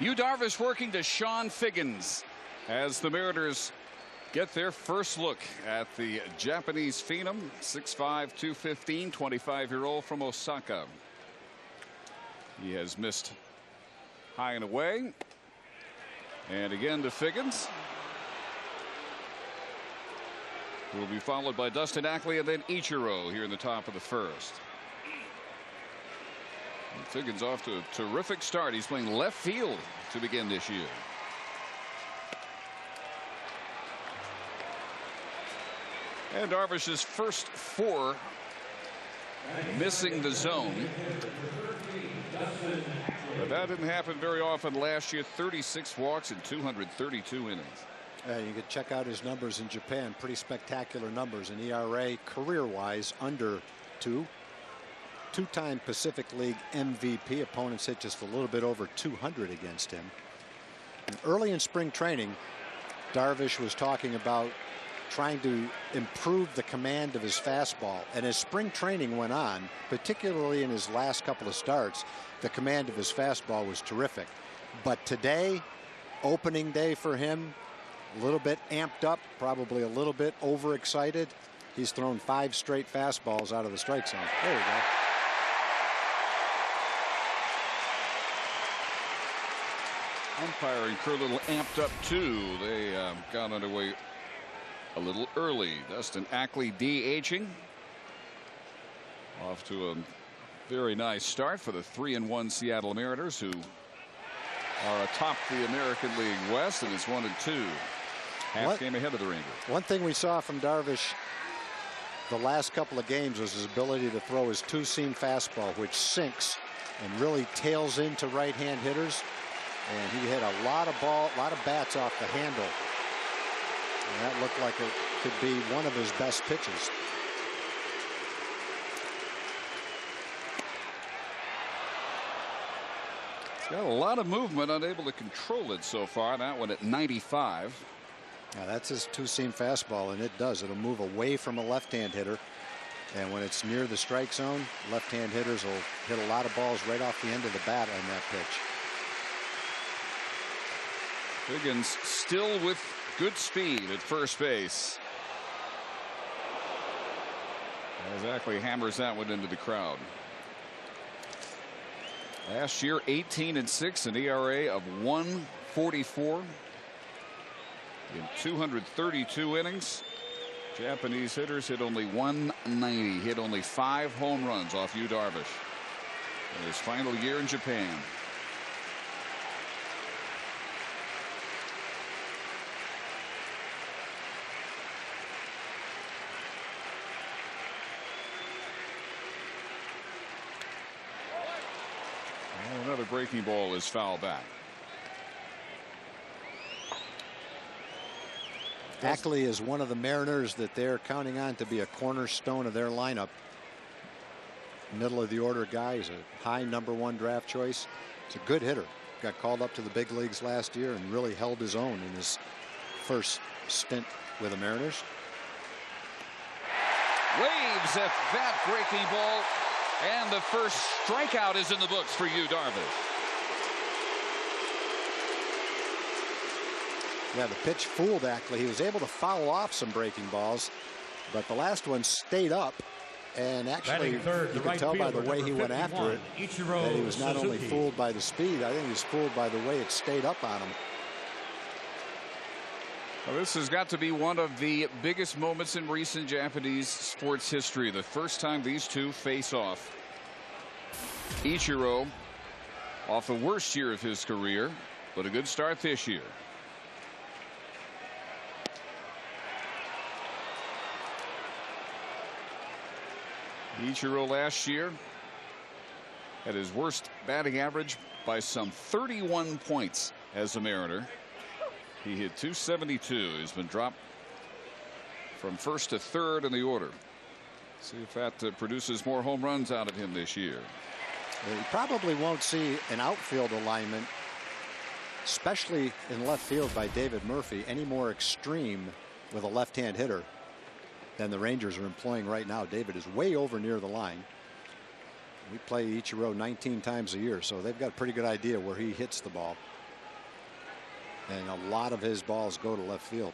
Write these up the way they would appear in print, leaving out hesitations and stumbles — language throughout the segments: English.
Darvish working to Sean Figgins as the Mariners get their first look at the Japanese phenom. 6'5", 215, 25-year-old from Osaka. He has missed high and away. And again to Figgins, who will be followed by Dustin Ackley and then Ichiro here in the top of the first. And Figgins off to a terrific start. He's playing left field to begin this year. And Darvish's first 4 missing the zone. But that didn't happen very often last year. 36 walks in 232 innings. You could check out his numbers in Japan. Pretty spectacular numbers. An ERA career-wise under 2. 2-time Pacific League MVP. Opponents hit just a little bit over 200 against him. And early in spring training, Darvish was talking about trying to improve the command of his fastball. And as spring training went on, particularly in his last couple of starts, the command of his fastball was terrific. But today, opening day for him, a little bit amped up, probably a little bit overexcited. He's thrown 5 straight fastballs out of the strike zone. There we go. Umpiring crew a little amped up too. They got underway a little early. Dustin Ackley DHing. Off to a very nice start for the 3-1 Seattle Mariners, who are atop the American League West, and it's 1-2. Half game ahead of the Rangers. One thing we saw from Darvish the last couple of games was his ability to throw his 2-seam fastball, which sinks and really tails into right-hand hitters. And he hit a lot of bats off the handle. And that looked like it could be one of his best pitches. He's got a lot of movement, unable to control it so far. That one at 95. Now that's his 2-seam fastball, and it does. It'll move away from a left-hand hitter. And when it's near the strike zone, left-hand hitters will hit a lot of balls right off the end of the bat on that pitch. Figgins still with good speed at first base. As Ackley hammers that one into the crowd. Last year 18-6, an ERA of 1.44 in 232 innings. Japanese hitters hit only 190, hit only 5 home runs off Darvish in his final year in Japan. Another breaking ball is foul back. Ackley is one of the Mariners that they're counting on to be a cornerstone of their lineup. Middle of the order guy. He's a high #1 draft choice. He's a good hitter. Got called up to the big leagues last year and really held his own in his first stint with the Mariners. Waves at that breaking ball. And the first strikeout is in the books for Darvish. Yeah, the pitch fooled Ackley. He was able to foul off some breaking balls, but the last one stayed up. And actually, you could tell by the way he went after it that he was not only fooled by the speed, I think he was fooled by the way it stayed up on him. Well, this has got to be one of the biggest moments in recent Japanese sports history. The first time these two face off. Ichiro off the worst year of his career, but a good start this year. Ichiro last year had his worst batting average by some 31 points as a Mariner. He hit .272. He's been dropped from first to third in the order. See if that produces more home runs out of him this year. You probably won't see an outfield alignment, especially in left field by David Murphy, any more extreme with a left-hand hitter than the Rangers are employing right now. David is way over near the line. We play Ichiro 19 times a year, so they've got a pretty good idea where he hits the ball. and a lot of his balls go to left field.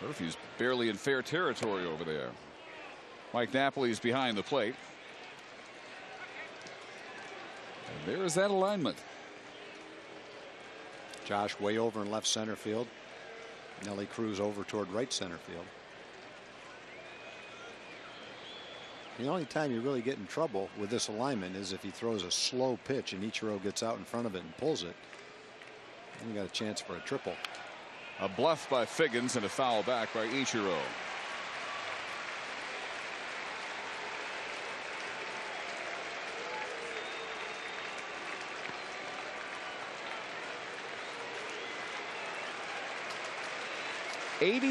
Murphy's barely in fair territory over there. Mike Napoli's behind the plate. And there is that alignment. Josh way over in left center field. Nelly Cruz over toward right center field. The only time you really get in trouble with this alignment is if he throws a slow pitch and Ichiro gets out in front of it and pulls it. Then you got a chance for a triple. A bluff by Figgins and a foul back by Ichiro.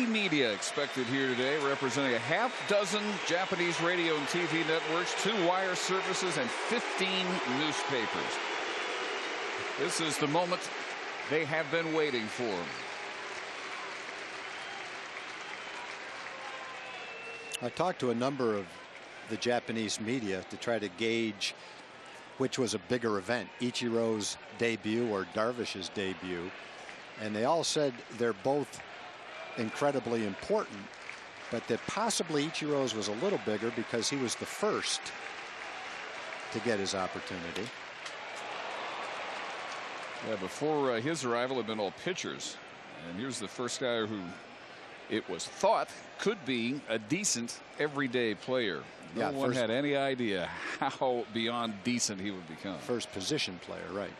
Media expected here today, representing a half dozen Japanese radio and TV networks, 2 wire services, and 15 newspapers. This is the moment they have been waiting for. I talked to a number of the Japanese media to try to gauge which was a bigger event, Ichiro's debut or Darvish's debut, and they all said they're both incredibly important, but that possibly Ichiro's was a little bigger because he was the first to get his opportunity. Yeah, before his arrival had been all pitchers, and here's the first guy who it was thought could be a decent everyday player. No one had any idea how beyond decent he would become. First position player, right.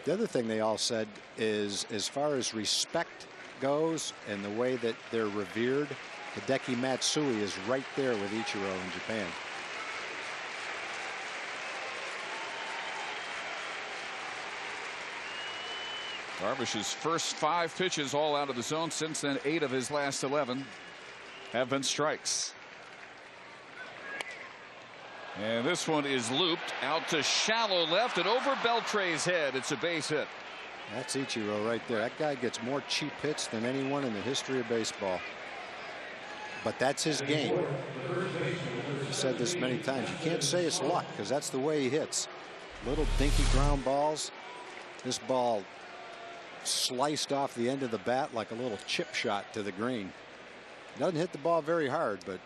The other thing they all said is, as far as respect goes and the way that they're revered, Hideki Matsui is right there with Ichiro in Japan. Darvish's first 5 pitches all out of the zone. Since then, 8 of his last 11 have been strikes. And this one is looped out to shallow left and over Beltre's head. It's a base hit. That's Ichiro right there. That guy gets more cheap hits than anyone in the history of baseball. But that's his game. I've said this many times. You can't say it's luck because that's the way he hits. Little dinky ground balls. This ball sliced off the end of the bat like a little chip shot to the green. Doesn't hit the ball very hard, but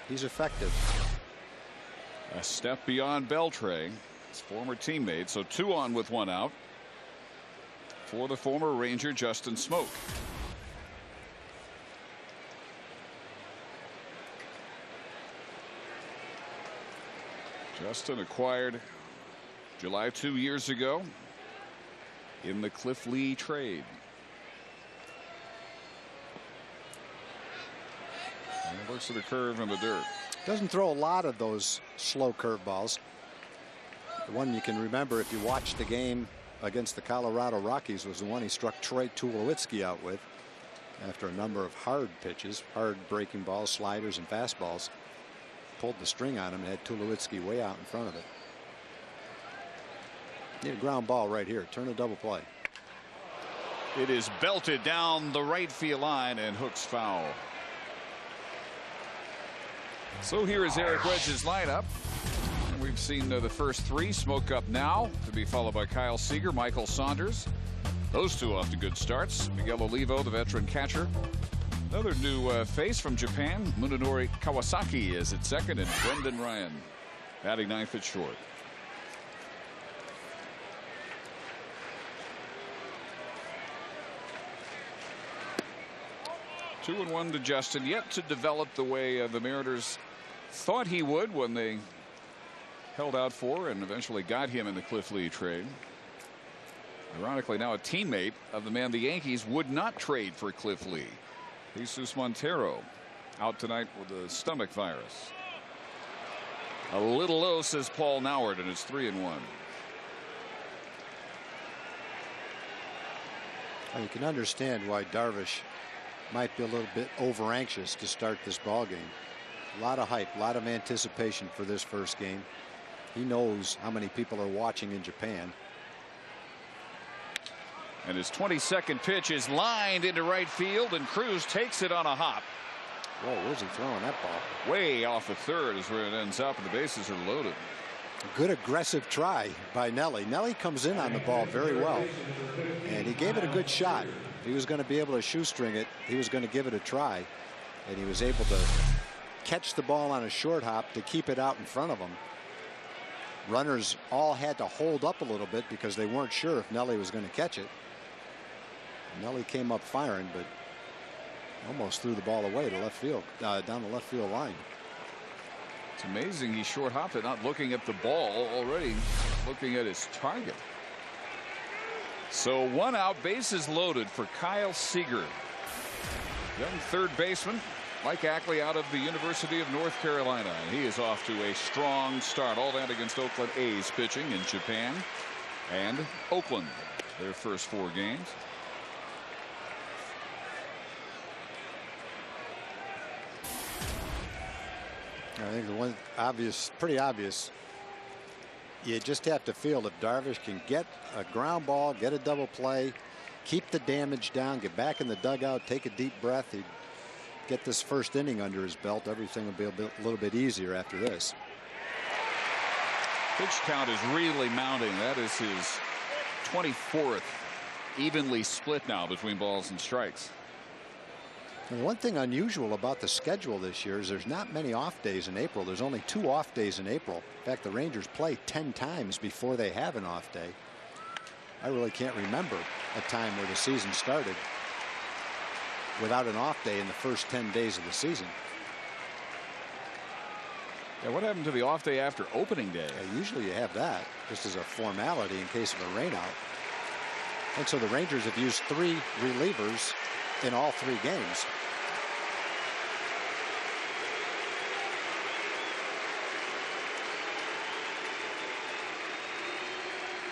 he's effective. A step beyond Beltre, his former teammate. So 2 on with 1 out for the former Ranger Justin Smoke. Justin acquired July 2 years ago in the Cliff Lee trade. And looks at the curve in the dirt. Doesn't throw a lot of those slow curveballs. The one you can remember if you watched the game against the Colorado Rockies was the one he struck Troy Tulowitzki out with after a number of hard pitches, hard breaking balls, sliders, and fastballs. Pulled the string on him and had Tulowitzki way out in front of it. Need a ground ball right here. Turn a double play. It is belted down the right field line and hooks foul. So here is Eric Wedge's lineup. And we've seen the first 3. Smoke up now to be followed by Kyle Seager, Michael Saunders. Those 2 off to good starts. Miguel Olivo, the veteran catcher. Another new face from Japan, Munenori Kawasaki, is at second, and Brendan Ryan batting 9th at short. Two and 1 to Justin, yet to develop the way the Mariners thought he would when they held out for and eventually got him in the Cliff Lee trade. Ironically, now a teammate of the man the Yankees would not trade for Cliff Lee. Jesus Montero out tonight with a stomach virus. A little low, says Paul Noward, and it's 3 and 1. Well, you can understand why Darvish might be a little bit over anxious to start this ball game. A lot of hype, a lot of anticipation for this first game. He knows how many people are watching in Japan. And his 22nd pitch is lined into right field, and Cruz takes it on a hop. Whoa, where's he throwing that ball? Way off the third is where it ends up, and the bases are loaded. A good aggressive try by Nelly. Nelly comes in on the ball very well, and he gave it a good shot. If he was going to be able to shoestring it, he was going to give it a try, and he was able to catch the ball on a short hop to keep it out in front of him. Runners all had to hold up a little bit because they weren't sure if Nelly was going to catch it. Nelly came up firing, but almost threw the ball away to left field, down the left field line. It's amazing he short hopped it, not looking at the ball, already looking at his target. So 1 out, bases loaded for Kyle Seager. Young third baseman Mike Ackley out of the University of North Carolina. He is off to a strong start. All that against Oakland A's pitching in Japan and Oakland, their first 4 games. I think the one obvious, pretty obvious, you just have to feel if Darvish can get a ground ball, get a double play, keep the damage down, get back in the dugout, take a deep breath, he'd get this first inning under his belt. Everything will be a little bit easier after this. Pitch count is really mounting. That is his 24th evenly split now between balls and strikes. And one thing unusual about the schedule this year is there's not many off days in April. There's only 2 off days in April. In fact, the Rangers play 10 times before they have an off day. I really can't remember a time where the season started without an off day in the first 10 days of the season. Yeah, what happened to the off day after opening day? Usually you have that just as a formality in case of a rainout. And so the Rangers have used 3 relievers in all 3 games.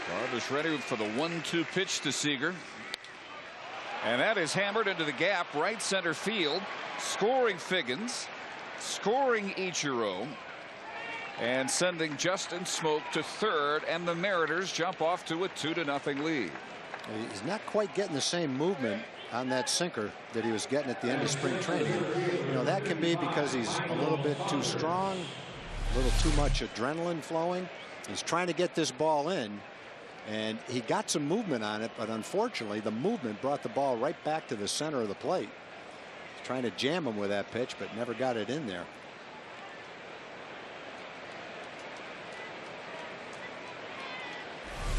Darvish ready for the 1-2 pitch to Seager. And that is hammered into the gap, right center field. Scoring Figgins, scoring Ichiro, and sending Justin Smoke to third, and the Mariners jump off to a 2-0 lead. He's not quite getting the same movement on that sinker that he was getting at the end of spring training. You know, that can be because he's a little bit too strong, a little too much adrenaline flowing. He's trying to get this ball in, and he got some movement on it, but unfortunately the movement brought the ball right back to the center of the plate. He's trying to jam him with that pitch, but never got it in there.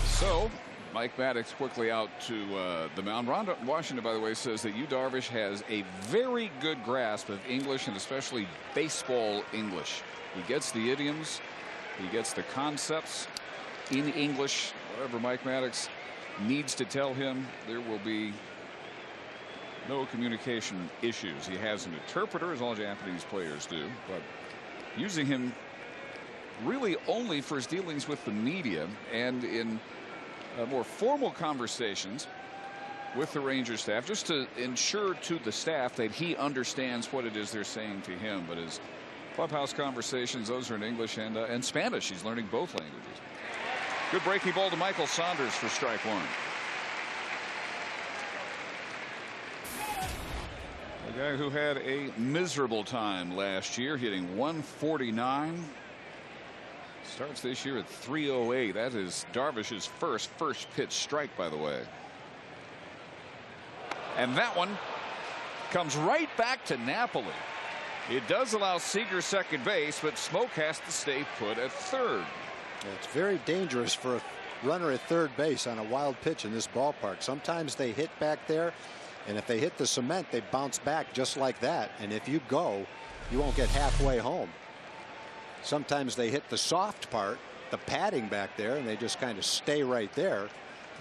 So Mike Maddox quickly out to the mound. Ron Washington, by the way, says that Yu Darvish has a very good grasp of English, and especially baseball English. He gets the idioms, he gets the concepts in English. Whatever Mike Maddox needs to tell him, there will be no communication issues. He has an interpreter, as all Japanese players do, but using him really only for his dealings with the media and in more formal conversations with the Rangers staff, just to ensure to the staff that he understands what it is they're saying to him. But his clubhouse conversations, those are in English and Spanish. He's learning both languages. Good breaking ball to Michael Saunders for strike 1. The guy who had a miserable time last year, hitting 149. Starts this year at 308. That is Darvish's first pitch strike, by the way. And that one comes right back to Napoli. It does allow Seager second base, but Smoke has to stay put at third. It's very dangerous for a runner at third base on a wild pitch in this ballpark. Sometimes they hit back there, and if they hit the cement, they bounce back just like that. And if you go, you won't get halfway home. Sometimes they hit the soft part, the padding back there, and they just kind of stay right there,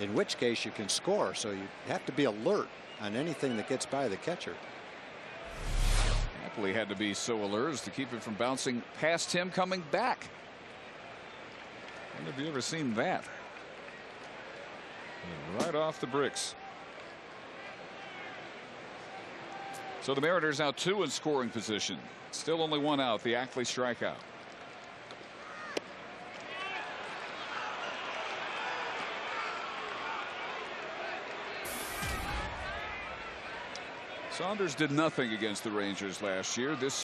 in which case you can score. So you have to be alert on anything that gets by the catcher. Napoli had to be so alert as to keep it from bouncing past him coming back. When have you ever seen that? Right off the bricks. So the Mariners now 2 in scoring position. Still only 1 out. The Ackley strikeout. Saunders did nothing against the Rangers last year. This